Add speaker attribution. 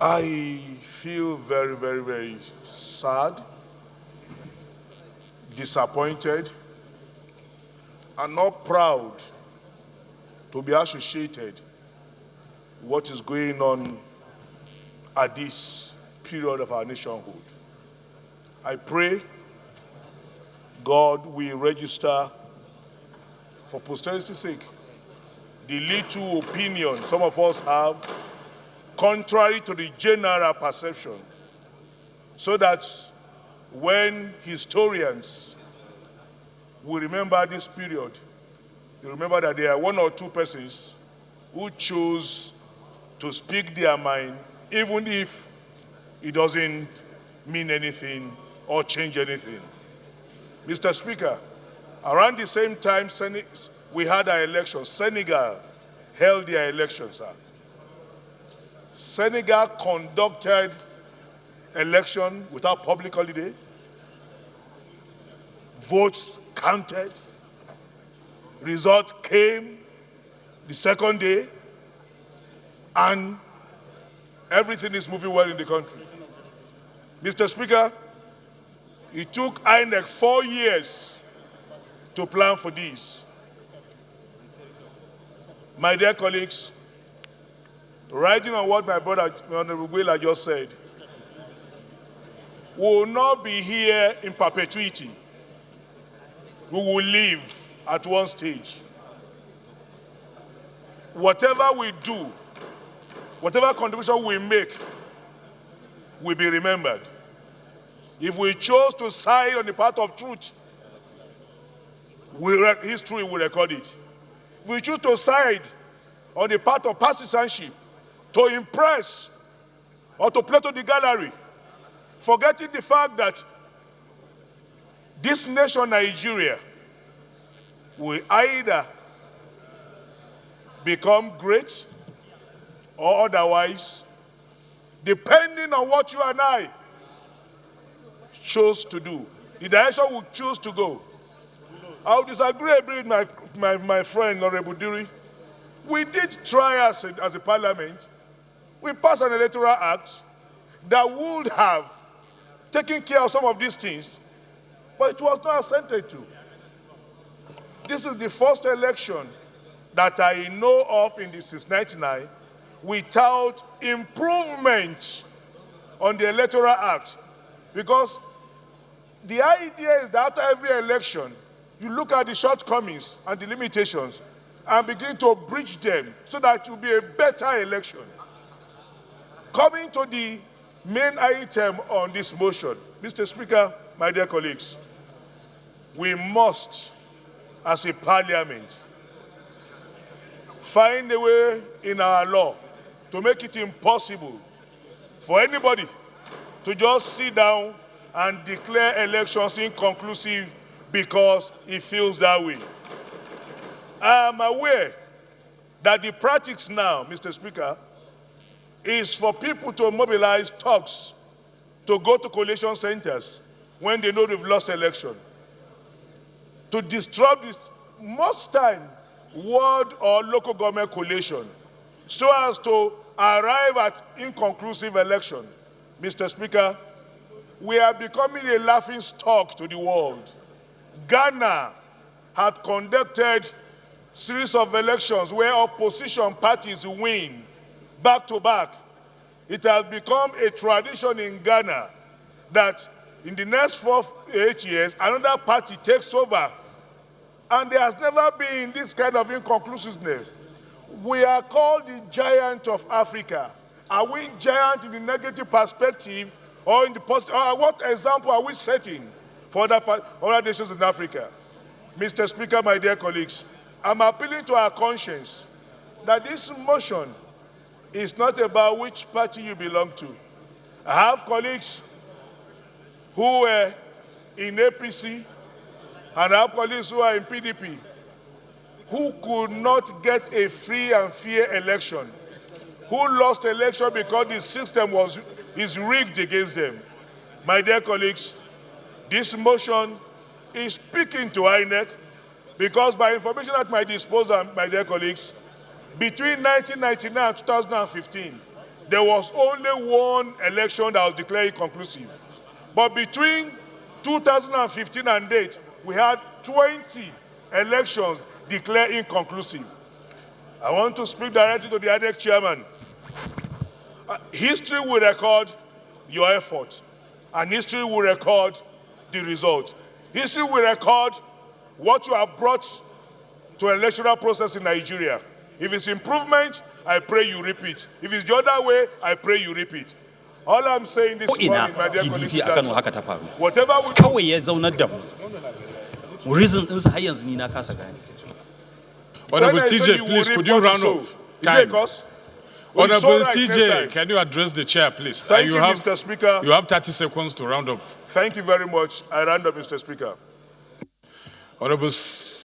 Speaker 1: I feel very, very, very sad, disappointed, and not proud to be associated with what is going on at this period of our nationhood. I pray God will register, for posterity's sake, the little opinion some of us have contrary to the general perception, so that when historians will remember this period, they remember that there are one or two persons who chose to speak their mind, even if it doesn't mean anything or change anything. Mr. Speaker, around the same time we had our elections, Senegal held their elections. Senegal conducted election without public holiday. Votes counted. Result came the second day, and everything is moving well in the country. Mr. Speaker, it took INEC 4 years to plan for this. My dear colleagues, riding on what my brother, Honorable Wheeler, just said, we will not be here in perpetuity. We will leave at one stage. Whatever we do, whatever contribution we make, will be remembered. If we chose to side on the path of truth, history will record it. If we choose to side on the path of partisanship, to impress or to play to the gallery, forgetting the fact that this nation, Nigeria, will either become great or otherwise, depending on what you and I choose to do, the direction we choose to go. I would disagree with my friend, Honorable Duri. We did try as a parliament. We passed an electoral act that would have taken care of some of these things, but it was not assented to. This is the first election that I know of since 1999 without improvement on the electoral act, because the idea is that after every election, you look at the shortcomings and the limitations and begin to bridge them so that it will be a better election. Coming to the main item on this motion, Mr. Speaker, my dear colleagues, we must, as a parliament, find a way in our law to make it impossible for anybody to just sit down and declare elections inconclusive because he feels that way. I am aware that the practice now, Mr. Speaker, is for people to mobilize thugs to go to collation centers when they know they've lost election, to disrupt this, most time, ward or local government collation, so as to arrive at inconclusive election. Mr. Speaker, we are becoming a laughing stock to the world. Ghana had conducted series of elections where opposition parties win back to back. It has become a tradition in Ghana that in the next 8 years, another party takes over. And there has never been this kind of inconclusiveness. We are called the giant of Africa. Are we giant in the negative perspective or in the positive? What example are we setting for other nations in Africa? Mr. Speaker, my dear colleagues, I'm appealing to our conscience that this motion is not about which party you belong to. I have colleagues who were in APC, and I have colleagues who are in PDP, who could not get a free and fair election, who lost election because the system is rigged against them. My dear colleagues, this motion is speaking to INEC, because by information at my disposal, my dear colleagues, between 1999 and 2015, there was only one election that was declared inconclusive. But between 2015 and date, we had 20 elections declared inconclusive. I want to speak directly to the INEC chairman. History will record your effort, and history will record the result. History will record what you have brought to an electoral process in Nigeria. If it's improvement, I pray you repeat. If it's the other way, I pray you repeat. All I'm saying this morning, my dear colleagues, is that whatever we
Speaker 2: Honorable TJ, please, could you round up? Time. Honorable TJ, can you address the chair, please?
Speaker 1: Thank you, Mr. Speaker.
Speaker 2: You have 30 seconds to round up.
Speaker 1: Thank you very much. I round up, Mr. Speaker.
Speaker 2: Honorable